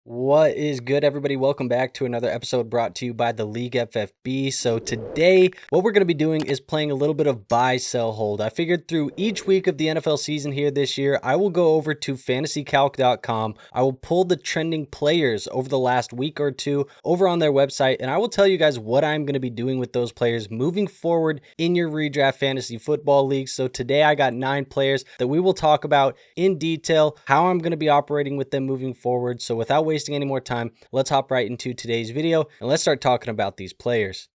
What is good, everybody? Welcome back to another episode brought to you by the League FFB. So today, what we're going to be doing is playing a little bit of buy, sell, hold. I figured through each week of the NFL season here this year, I will go over to fantasycalc.com. I will pull the trending players over the last week or two over on their website, and I will tell you guys what I'm going to be doing with those players moving forward in your redraft fantasy football league. So today, I got 9 players that we will talk about in detail, how I'm going to be operating with them moving forward. So without wasting any more time, let's hop right into today's video and let's start talking about these players.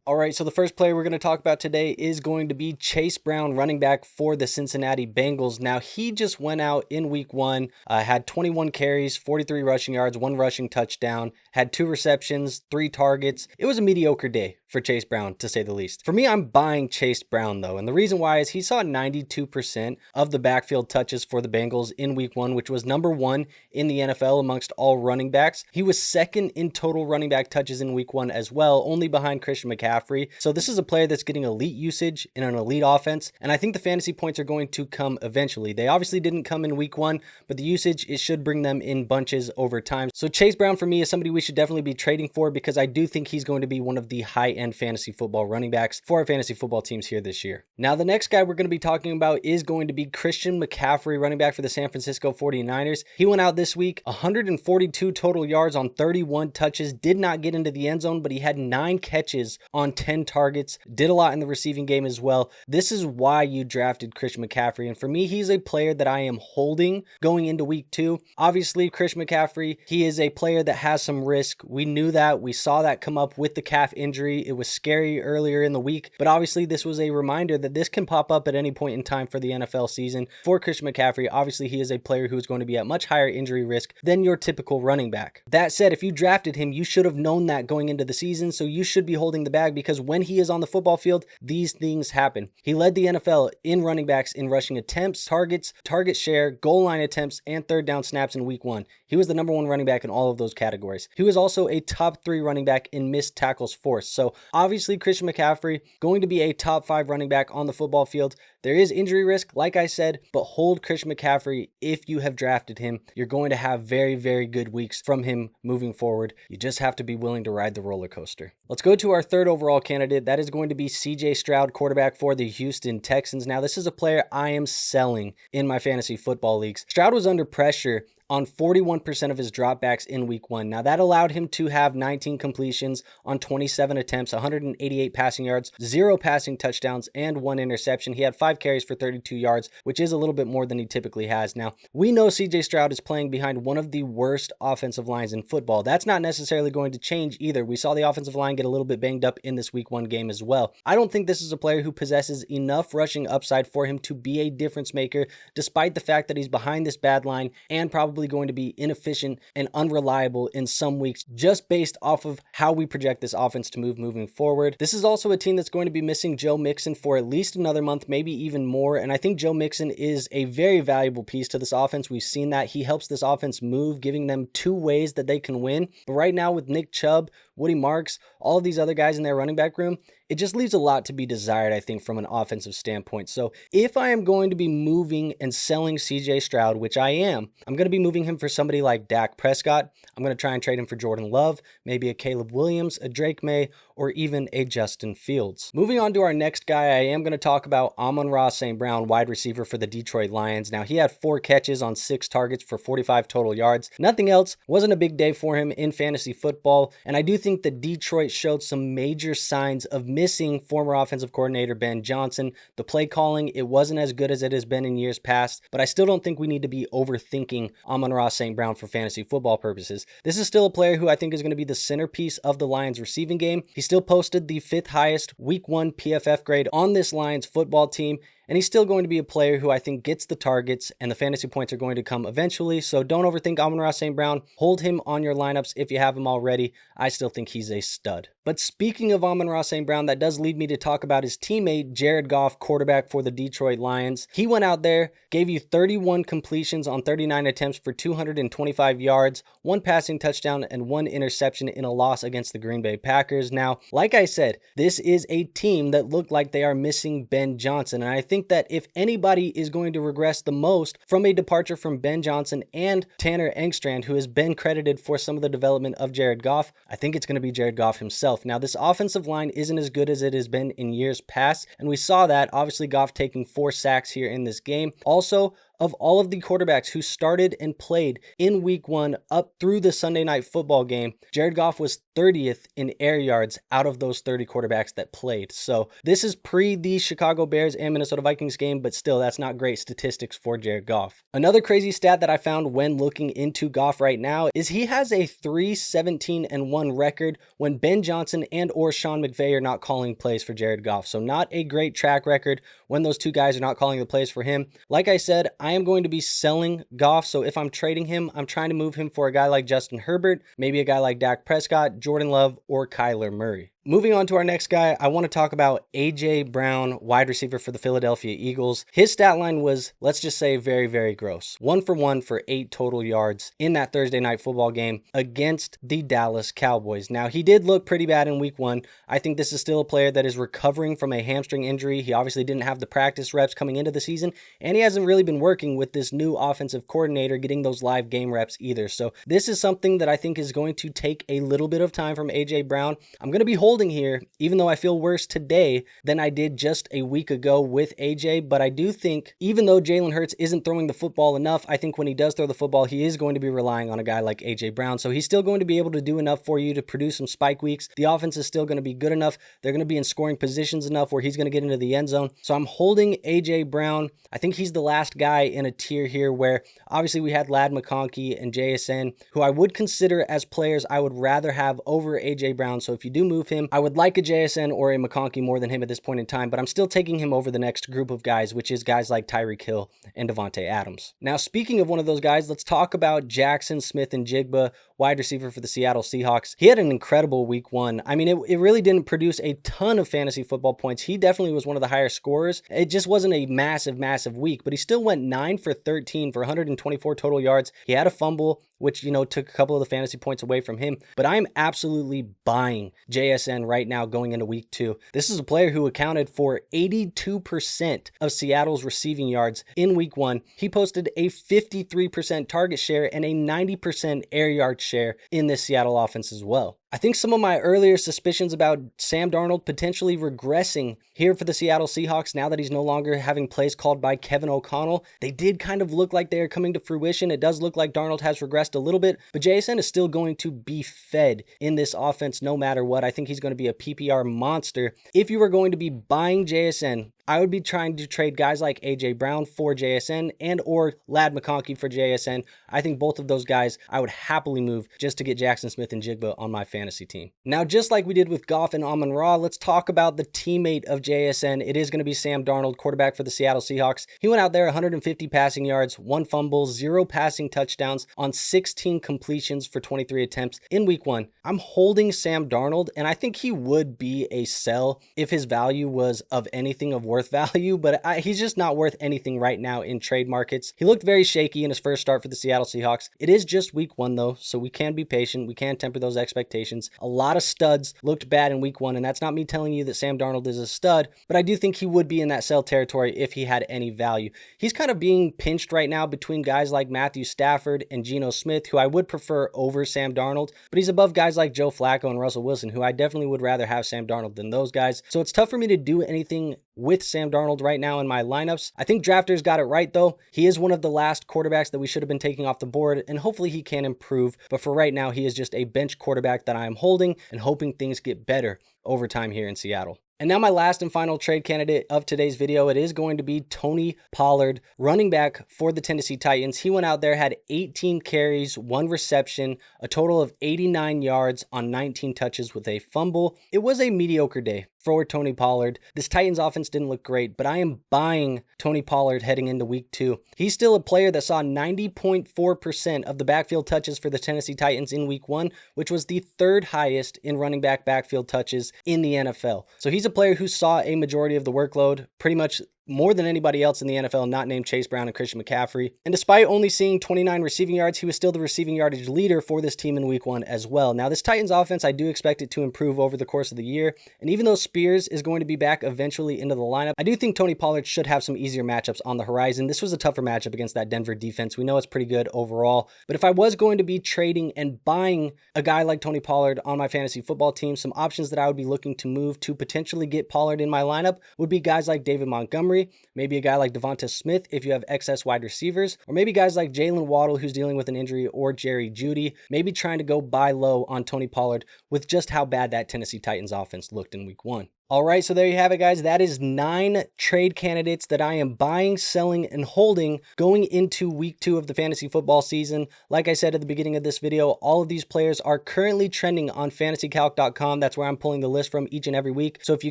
All right, so the first player we're going to talk about today is going to be Chase Brown, running back for the Cincinnati Bengals. Now, he just went out in week 1, had 21 carries, 43 rushing yards, 1 rushing touchdown, had 2 receptions, 3 targets. It was a mediocre day for Chase Brown, to say the least. For me, I'm buying Chase Brown, though, and the reason why is he saw 92% of the backfield touches for the Bengals in week 1, which was number 1 in the NFL amongst all running backs. He was second in total running back touches in week 1 as well, only behind Christian McCaffrey. So this is a player that's getting elite usage in an elite offense, and I think the fantasy points are going to come eventually. They obviously didn't come in week 1, but the usage, it should bring them in bunches over time. So Chase Brown for me is somebody we should definitely be trading for because I do think he's going to be one of the high-end fantasy football running backs for our fantasy football teams here this year. Now, the next guy we're going to be talking about is going to be Christian McCaffrey, running back for the San Francisco 49ers. He went out this week, 142 total yards on 31 touches, did not get into the end zone, but he had 9 catches on 10 targets, did a lot in the receiving game as well. This is why you drafted Christian McCaffrey, and for me, he's a player that I am holding going into week 2. Obviously, Christian McCaffrey, he is a player that has some risk. We knew that. We saw that come up with the calf injury. It was scary earlier in the week, but obviously this was a reminder that this can pop up at any point in time for the NFL season. For Christian McCaffrey, obviously he is a player who is going to be at much higher injury risk than your typical running back. That said, if you drafted him, you should have known that going into the season, so you should be holding the bag because when he is on the football field, these things happen. He led the NFL in running backs in rushing attempts, targets, target share, goal line attempts, and third down snaps in week 1. He was the number 1 running back in all of those categories. He was also a top 3 running back in missed tackles forced. So obviously Christian McCaffrey going to be a top 5 running back on the football field. There is injury risk, like I said, but hold Christian McCaffrey if you have drafted him. You're going to have very, very good weeks from him moving forward. You just have to be willing to ride the roller coaster. Let's go to our third overall candidate. That is going to be CJ Stroud, quarterback for the Houston Texans. Now, this is a player I am selling in my fantasy football leagues. Stroud was under pressure on 41% of his dropbacks in week 1. Now, that allowed him to have 19 completions on 27 attempts, 188 passing yards, 0 passing touchdowns, and 1 interception. He had 5 carries for 32 yards, which is a little bit more than he typically has. Now, we know CJ Stroud is playing behind one of the worst offensive lines in football. That's not necessarily going to change either. We saw the offensive line get a little bit banged up in this week 1 game as well. I don't think this is a player who possesses enough rushing upside for him to be a difference maker, despite the fact that he's behind this bad line and probably going to be inefficient and unreliable in some weeks just based off of how we project this offense to moving forward. This is also a team that's going to be missing Joe Mixon for at least another month, maybe even more, and I think Joe Mixon is a very valuable piece to this offense. We've seen that. He helps this offense move, giving them 2 ways that they can win. But right now with Nick Chubb, Woody Marks, all of these other guys in their running back room, it just leaves a lot to be desired, I think, from an offensive standpoint. So if I am going to be moving and selling CJ Stroud, which I am, I'm going to be moving him for somebody like Dak Prescott. I'm going to try and trade him for Jordan Love, maybe a Caleb Williams, a Drake May, or even a Justin Fields. Moving on to our next guy, I am going to talk about Amon-Ra St. Brown, wide receiver for the Detroit Lions. Now, he had 4 catches on 6 targets for 45 total yards. Nothing else. Wasn't a big day for him in fantasy football, and I do think that Detroit showed some major signs of missing former offensive coordinator Ben Johnson. The play calling, it wasn't as good as it has been in years past, but I still don't think we need to be overthinking Amon-Ra St. Brown for fantasy football purposes. This is still a player who I think is going to be the centerpiece of the Lions receiving game. He still posted the 5th highest week 1 PFF grade on this Lions football team. And he's still going to be a player who I think gets the targets, and the fantasy points are going to come eventually. So don't overthink Amon-Ra St. Brown. Hold him on your lineups if you have him already. I still think he's a stud. But speaking of Amon-Ra St. Brown, that does lead me to talk about his teammate, Jared Goff, quarterback for the Detroit Lions. He went out there, gave you 31 completions on 39 attempts for 225 yards, 1 passing touchdown, and 1 interception in a loss against the Green Bay Packers. Now, like I said, this is a team that looked like they are missing Ben Johnson, and I think think that if anybody is going to regress the most from a departure from Ben Johnson and Tanner Engstrand, who has been credited for some of the development of Jared Goff, I think it's going to be Jared Goff himself. Now, this offensive line isn't as good as it has been in years past, and we saw that, obviously Goff taking 4 sacks here in this game. Also, of all of the quarterbacks who started and played in week 1 up through the Sunday night football game, Jared Goff was 30th in air yards out of those 30 quarterbacks that played. So this is pre the Chicago Bears and Minnesota Vikings game, but still, that's not great statistics for Jared Goff. Another crazy stat that I found when looking into Goff right now is he has a 3-17-1 record when Ben Johnson and or Sean McVay are not calling plays for Jared Goff. So not a great track record when those two guys are not calling the plays for him. Like I said, I am going to be selling Goff, so if I'm trading him, I'm trying to move him for a guy like Justin Herbert, maybe a guy like Dak Prescott, Jordan Love, or Kyler Murray. Moving on to our next guy, I want to talk about A.J. Brown, wide receiver for the Philadelphia Eagles. His stat line was, let's just say, very, very gross. 1 for 1 for 8 total yards in that Thursday night football game against the Dallas Cowboys. Now, he did look pretty bad in week 1. I think this is still a player that is recovering from a hamstring injury. He obviously didn't have the practice reps coming into the season, and he hasn't really been working with this new offensive coordinator getting those live game reps either. So this is something that I think is going to take a little bit of time from A.J. Brown. I'm going to be holding here, even though I feel worse today than I did just a week ago with AJ, but I do think even though Jalen Hurts isn't throwing the football enough, I think when he does throw the football, he is going to be relying on a guy like AJ Brown. So he's still going to be able to do enough for you to produce some spike weeks. The offense is still going to be good enough. They're going to be in scoring positions enough where he's going to get into the end zone. So I'm holding AJ Brown. I think he's the last guy in a tier here where obviously we had Ladd McConkey and JSN, who I would consider as players I would rather have over AJ Brown. So if you do move him, I would like a JSN or a McConkey more than him at this point in time, but I'm still taking him over the next group of guys, which is guys like Tyreek Hill and Devontae Adams. Now, speaking of one of those guys, let's talk about Jaxon Smith-Njigba, wide receiver for the Seattle Seahawks. He had an incredible week 1. I mean, it really didn't produce a ton of fantasy football points. He definitely was one of the higher scorers. It just wasn't a massive week, but he still went 9 for 13 for 124 total yards. He had a fumble, which, took a couple of the fantasy points away from him, but I'm absolutely buying JSN right now going into week 2. This is a player who accounted for 82% of Seattle's receiving yards in week 1. He posted a 53% target share and a 90% air yard share in this Seattle offense as well. I think some of my earlier suspicions about Sam Darnold potentially regressing here for the Seattle Seahawks now that he's no longer having plays called by Kevin O'Connell, they did kind of look like they are coming to fruition. It does look like Darnold has regressed a little bit, but JSN is still going to be fed in this offense no matter what. I think he's going to be a PPR monster. If you were going to be buying JSN, I would be trying to trade guys like AJ Brown for JSN and or Ladd McConkey for JSN. I think both of those guys I would happily move just to get Jaxon Smith-Njigba on my fantasy team. Now, just like we did with Goff and Amon-Ra, let's talk about the teammate of JSN. It is going to be Sam Darnold, quarterback for the Seattle Seahawks. He went out there 150 passing yards, 1 fumble, 0 passing touchdowns on 16 completions for 23 attempts in week 1. I'm holding Sam Darnold, and I think he would be a sell if his value was of anything of worth value, but he's just not worth anything right now in trade markets. He looked very shaky in his first start for the Seattle Seahawks. It is just week 1 though, so we can be patient. We can temper those expectations. A lot of studs looked bad in week 1, and that's not me telling you that Sam Darnold is a stud, but I do think he would be in that sell territory if he had any value. He's kind of being pinched right now between guys like Matthew Stafford and Geno Smith, who I would prefer over Sam Darnold, but he's above guys like Joe Flacco and Russell Wilson, who I definitely would rather have Sam Darnold than those guys. So it's tough for me to do anything with Sam Darnold right now in my lineups. I think drafters got it right though. He is one of the last quarterbacks that we should have been taking off the board, and hopefully he can improve. But for right now, he is just a bench quarterback that I am holding and hoping things get better over time here in Seattle. And now my last and final trade candidate of today's video, it is going to be Tony Pollard, running back for the Tennessee Titans. He went out there, had 18 carries, 1 reception, a total of 89 yards on 19 touches with a fumble. It was a mediocre day for Tony Pollard. This Titans offense didn't look great, but I am buying Tony Pollard heading into week 2. He's still a player that saw 90.4% of the backfield touches for the Tennessee Titans in week 1, which was the 3rd highest in running back backfield touches in the NFL. So he's a player who saw a majority of the workload, pretty much more than anybody else in the NFL not named Chase Brown and Christian McCaffrey. And despite only seeing 29 receiving yards, he was still the receiving yardage leader for this team in week 1 as well. Now, this Titans offense, I do expect it to improve over the course of the year. And even though Spears is going to be back eventually into the lineup, I do think Tony Pollard should have some easier matchups on the horizon. This was a tougher matchup against that Denver defense. We know it's pretty good overall. But if I was going to be trading and buying a guy like Tony Pollard on my fantasy football team, some options that I would be looking to move to potentially get Pollard in my lineup would be guys like David Montgomery, maybe a guy like Devonta Smith if you have excess wide receivers, or maybe guys like Jalen Waddle who's dealing with an injury, or Jerry Jeudy, maybe trying to go buy low on Tony Pollard with just how bad that Tennessee Titans offense looked in week 1. All right, so there you have it, guys. That is 9 trade candidates that I am buying, selling, and holding going into week 2 of the fantasy football season. Like I said at the beginning of this video, all of these players are currently trending on fantasycalc.com. That's where I'm pulling the list from each and every week. So if you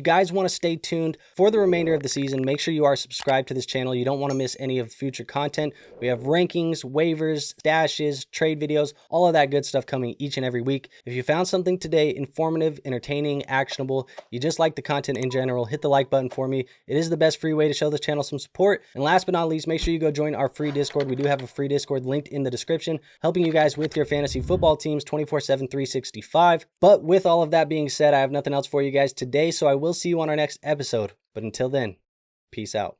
guys want to stay tuned for the remainder of the season, make sure you are subscribed to this channel. You don't want to miss any of the future content. We have rankings, waivers, stashes, trade videos, all of that good stuff coming each and every week. If you found something today informative, entertaining, actionable, you just like the content in general, hit the like button for me. It is the best free way to show this channel some support. And last but not least, make sure you go join our free Discord. We do have a free Discord linked in the description, helping you guys with your fantasy football teams 24/7, 365. But with all of that being said, I have nothing else for you guys today, so I will see you on our next episode. But until then, peace out.